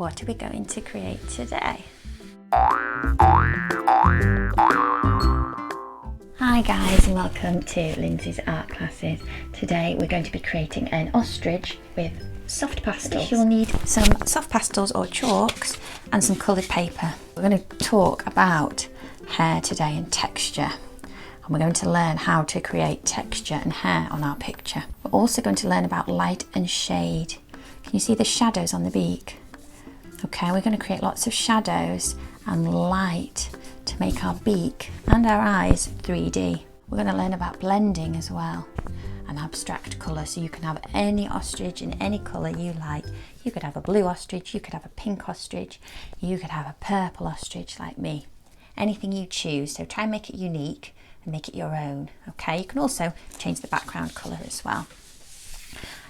what are we going to create today? Hi guys, and welcome to Lindsay's art classes. Today we're going to be creating an ostrich with soft pastels. You'll need some soft pastels or chalks and some coloured paper. We're going to talk about hair today and texture. And we're going to learn how to create texture and hair on our picture. We're also going to learn about light and shade. Can you see the shadows on the beak? Okay, we're going to create lots of shadows and light to make our beak and our eyes 3D. We're going to learn about blending as well and abstract colour, so you can have any ostrich in any colour you like. You could have a blue ostrich, you could have a pink ostrich, you could have a purple ostrich like me. Anything you choose, so try and make it unique and make it your own. Okay, you can also change the background colour as well.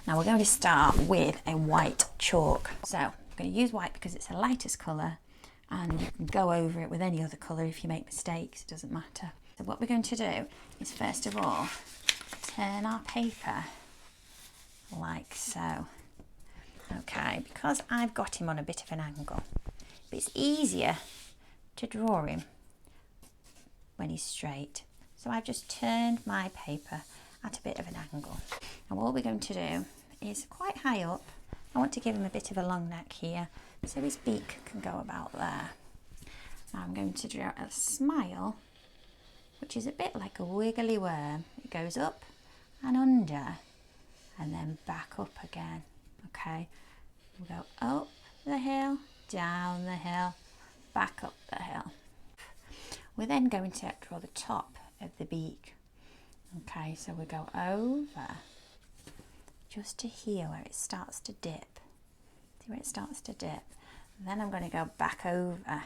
Now we're going to start with a white chalk. So I'm going to use white because it's the lightest colour, and you can go over it with any other colour if you make mistakes, it doesn't matter. So what we're going to do is first of all turn our paper like so. Okay, because I've got him on a bit of an angle, but it's easier to draw him when he's straight. So I've just turned my paper at a bit of an angle. And what we're going to do is quite high up. I want to give him a bit of a long neck here, so his beak can go about there. Now I'm going to draw a smile, which is a bit like a wiggly worm. It goes up and under, and then back up again. Okay, we'll go up the hill, down the hill, back up the hill. We're then going to draw the top of the beak. Okay, so we go over just to here where it starts to dip. See where it starts to dip? And then I'm going to go back over.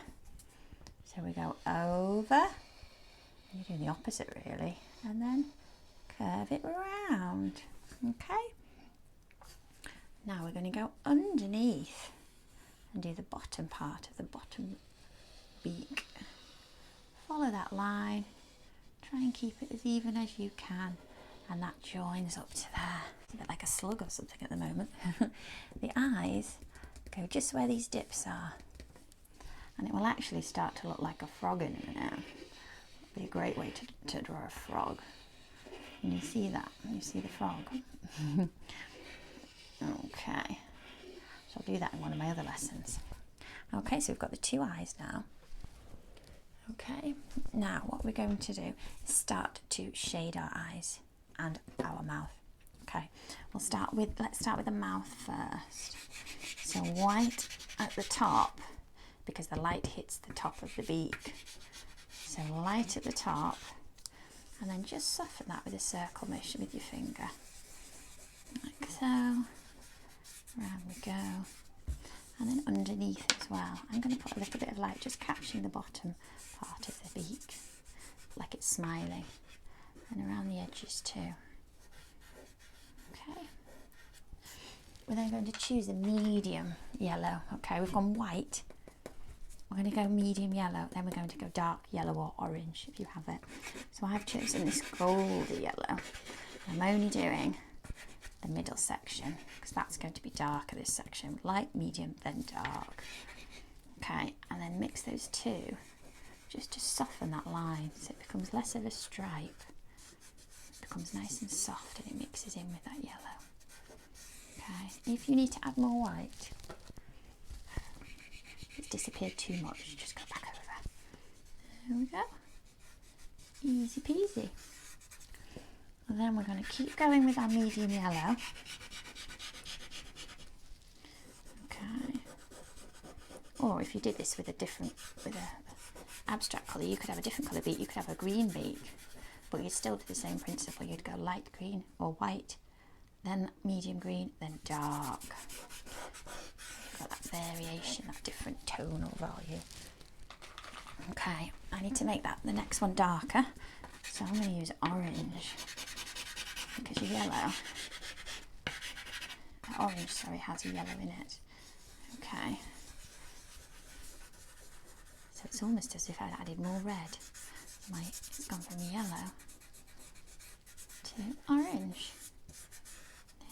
So we go over, you're doing the opposite really, and then curve it round. Okay, now we're going to go underneath and do the bottom part of the bottom beak. Follow that line, try and keep it as even as you can, and that joins up to there. It's a bit like a slug or something at the moment. The eyes go just where these dips are, and it will actually start to look like a frog in a minute. It'll be a great way to draw a frog. And you see that? You see the frog? Okay, so I'll do that in one of my other lessons. Okay, so we've got the two eyes now. Okay, now what we're going to do is start to shade our eyes and our mouth. Okay, let's start with the mouth first. So white at the top, because the light hits the top of the beak. So light at the top, and then just soften that with a circle motion with your finger. Like so. Round we go. And then underneath as well, I'm going to put a little bit of light just catching the bottom part of the beak, like it's smiling, and around the edges too. Okay, we're then going to choose a medium yellow. Okay, we've gone white, we're going to go medium yellow, then we're going to go dark yellow or orange if you have it. So I've chosen this goldy yellow. I'm only doing the middle section because that's going to be darker, this section. Light, medium, then dark. Okay, and then mix those two just to soften that line so it becomes less of a stripe. It becomes nice and soft and it mixes in with that yellow. Okay, if you need to add more white, it's disappeared too much, just go back over. There we go. Easy peasy. And then we're going to keep going with our medium yellow. Okay. Or if you did this with a abstract colour, you could have a different colour beak. You could have a green beak, but you'd still do the same principle. You'd go light green or white, then medium green, then dark. You've got that variation, that different tonal value. Okay, I need to make the next one darker, so I'm going to use orange because your yellow, orange, sorry, has a yellow in it. Okay. So it's almost as if I'd added more red. It's gone from yellow to orange.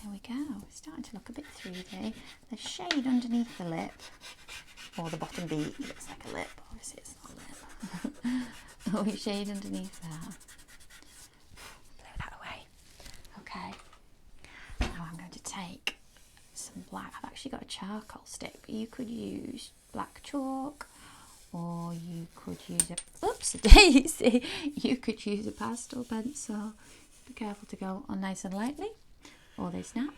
There we go. It's starting to look a bit 3D. The shade underneath the lip Or the bottom beak, it looks like a lip, but obviously it's not a lip. Oh, we shade underneath there. Blow that away. Okay. Now I'm going to take some black. I've actually got a charcoal stick, but you could use black chalk, or you could use a, oops, a daisy. You could use a pastel pencil. Be careful to go on nice and lightly, or they snap.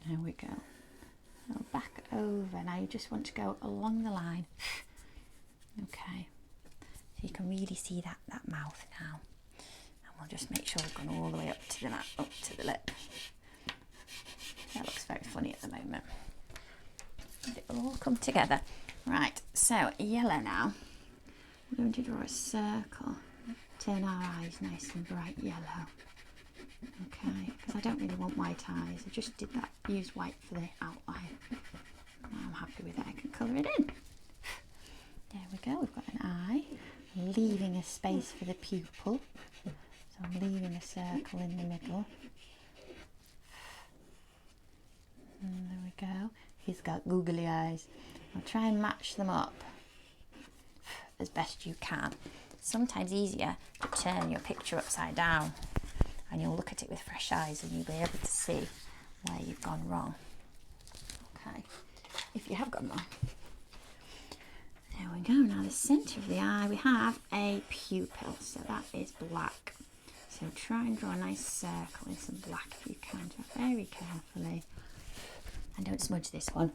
There we go. Now back over. Now you just want to go along the line. Okay. So you can really see that mouth now. And we'll just make sure we've gone all the way up to the up to the lip. That looks very funny at the moment. But it will all come together. Right, so yellow now. We're going to draw a circle. Turn our eyes nice and bright yellow. Okay, because I don't really want white eyes. I just did that, used white for the outline. Now I'm happy with it. I can colour it in. There we go, we've got an eye. I'm leaving a space for the pupil. So I'm leaving a circle in the middle. And there we go. He's got googly eyes. I'll try and match them up as best you can. It's sometimes easier to turn your picture upside down, and you'll look at it with fresh eyes and you'll be able to see where you've gone wrong. Okay, if you have gone wrong. There we go. Now the centre of the eye, we have a pupil, so that is black. So try and draw a nice circle in some black if you can. Do it very carefully. And don't smudge this one.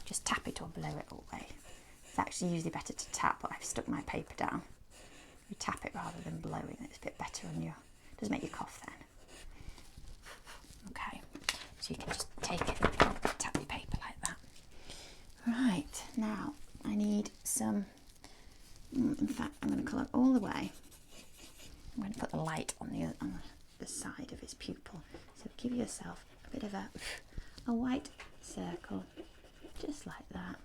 Just tap it or blow it away. It's actually usually better to tap, but I've stuck my paper down. You tap it rather than blowing. It's a bit better on your, does make you cough then. Okay, so you can just take it and tap your paper like that. Right, now I need some, in fact I'm going to colour all the way. I'm going to put the light on the side of his pupil. So give yourself a bit of a white circle, just like that.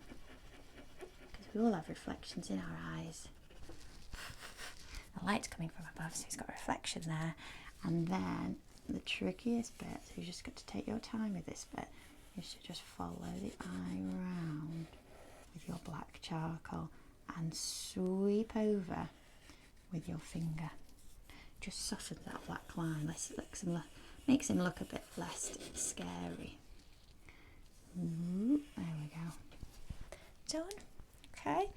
Because we all have reflections in our eyes. The light's coming from above, so it's got a reflection there. And then the trickiest bit, so you just got to take your time with this bit, is to just follow the eye round with your black charcoal and sweep over with your finger. Just softens that black line, makes him look a bit less scary. Ooh, there we go. Done. Okay.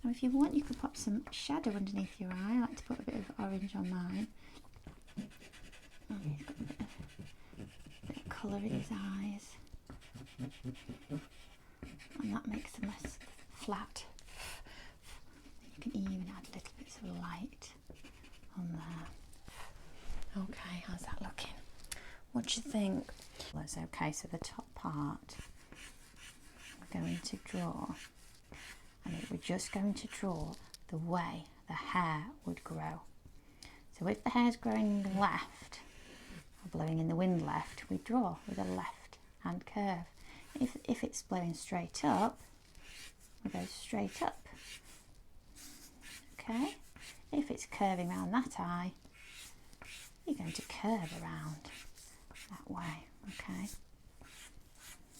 Now if you want, you could pop some shadow underneath your eye. I like to put a bit of orange on mine. Oh, he's got a bit of colour in his eyes. And that makes them less flat. You can even add little bits of light on there. Okay, how's that looking? What do you think? Well, it's okay, so the top part we're going to draw, and we're just going to draw the way the hair would grow. So if the hair's growing left, or blowing in the wind left, we draw with a left hand curve. If it's blowing straight up, we go straight up. Okay? If it's curving around that eye, you're going to curve around that way. Okay?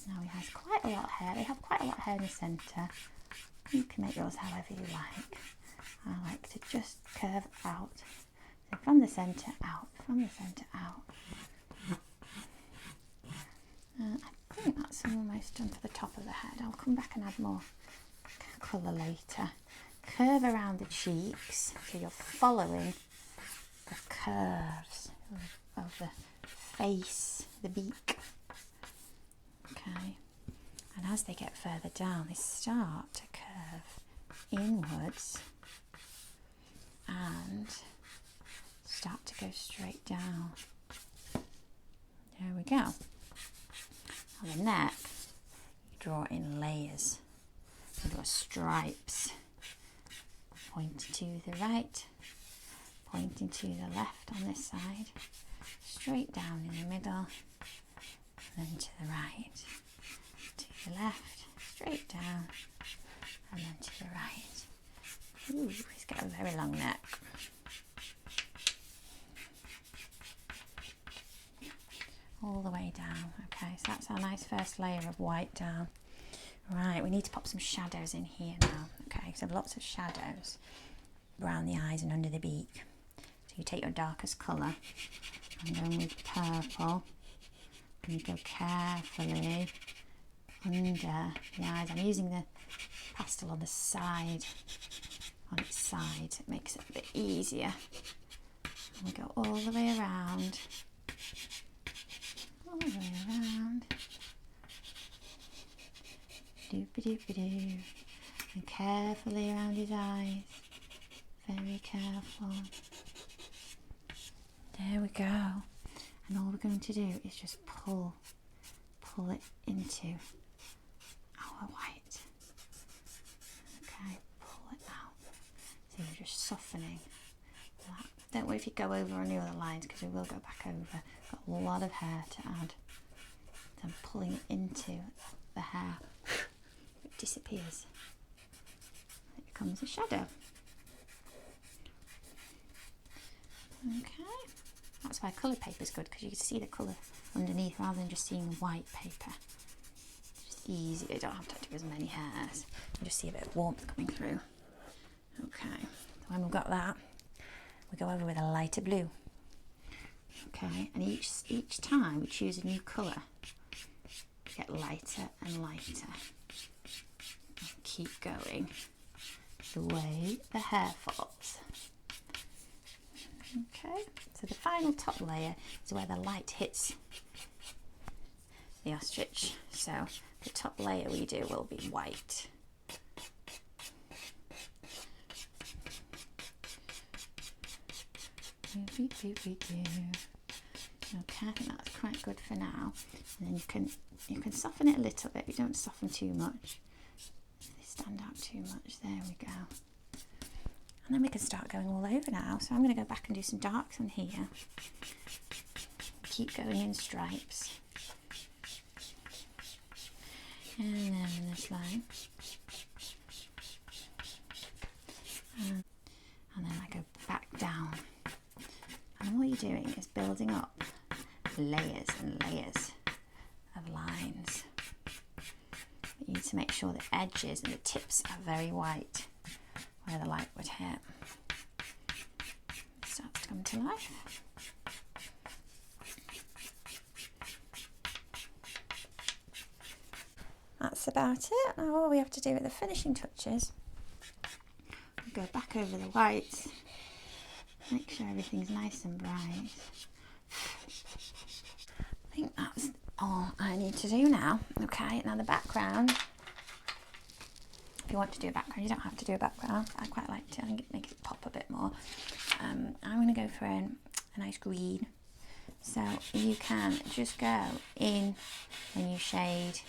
Now he has quite a lot of hair. They have quite a lot of hair in the centre. You can make yours however you like. I like to just curve out. So from the centre out, from the centre out. I think that's almost done for the top of the head. I'll come back and add more colour later. Curve around the cheeks, so you're following the curves of the face, the beak. Okay, and as they get further down, they start to curve inwards and start to go straight down. There we go. On the neck, you draw in layers. You draw stripes, pointing to the right, pointing to the left on this side, straight down in the middle, and then to the right, to the left, straight down, and then to the right. Ooh, he's got a very long neck. All the way down. Okay, so that's our nice first layer of white down. Right, we need to pop some shadows in here now. Okay, so lots of shadows around the eyes and under the beak. So you take your darkest colour, I'm going with purple, and you go carefully under the eyes. I'm using the pastel on the side, on its side. It makes it a bit easier. And we go all the way around, all the way around. Doop-a-doop-a-doo. And carefully around his eyes. Very careful. There we go. And all we're going to do is just pull it into our white. Okay, pull it out. So you're just softening that. Don't worry if you go over on the other lines, because we will go back over. Got a lot of hair to add. So I'm pulling it into the hair. It disappears. Here comes the shadow. Okay, that's why coloured paper is good, because you can see the colour underneath rather than just seeing white paper. It's just easy, you don't have to do as many hairs. You just see a bit of warmth coming through. Okay, so when we've got that, we go over with a lighter blue. Okay, and each time we choose a new colour, we get lighter and lighter. And keep going the way the hair falls. Okay, so the final top layer is where the light hits the ostrich. So the top layer we do will be white. Okay, I think that's quite good for now. And then you can soften it a little bit. You don't soften too much. They stand out too much. There we go. And then we can start going all over now. So I'm going to go back and do some darks on here. Keep going in stripes. And then in this line. And then I go back down. And all you're doing is building up layers and layers of lines. But you need to make sure the edges and the tips are very white, where the light would hit. It starts to come to life. That's about it. Now all we have to do with the finishing touches, we go back over the white, make sure everything's nice and bright. I think that's all I need to do now. Okay, now the background. If you want to do a background, you don't have to do a background. I quite like to. I think it makes it pop a bit more. I'm going to go for a nice green. So you can just go in when you shade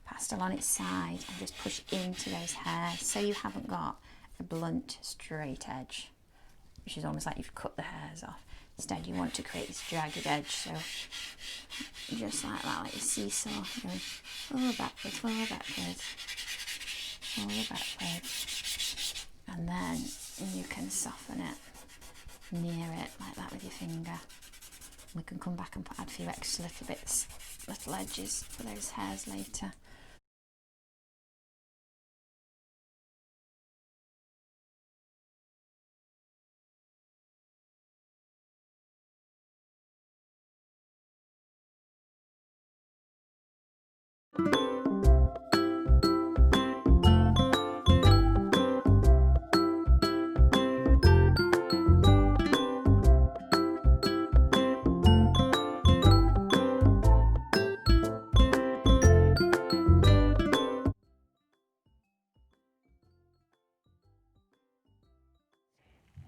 pastel on its side and just push into those hairs, so you haven't got a blunt straight edge, which is almost like you've cut the hairs off. Instead you want to create this jagged edge, so just like that, like a seesaw, going forward, backwards, forward, backwards, forward, backwards, and then you can soften it near it like that with your finger. We can come back and add a few extra little bits, little edges for those hairs later.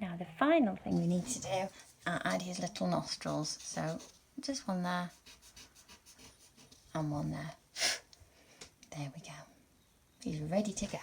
Now the final thing we need to do are add his little nostrils. So just one there and one there. There we go. He's ready to go.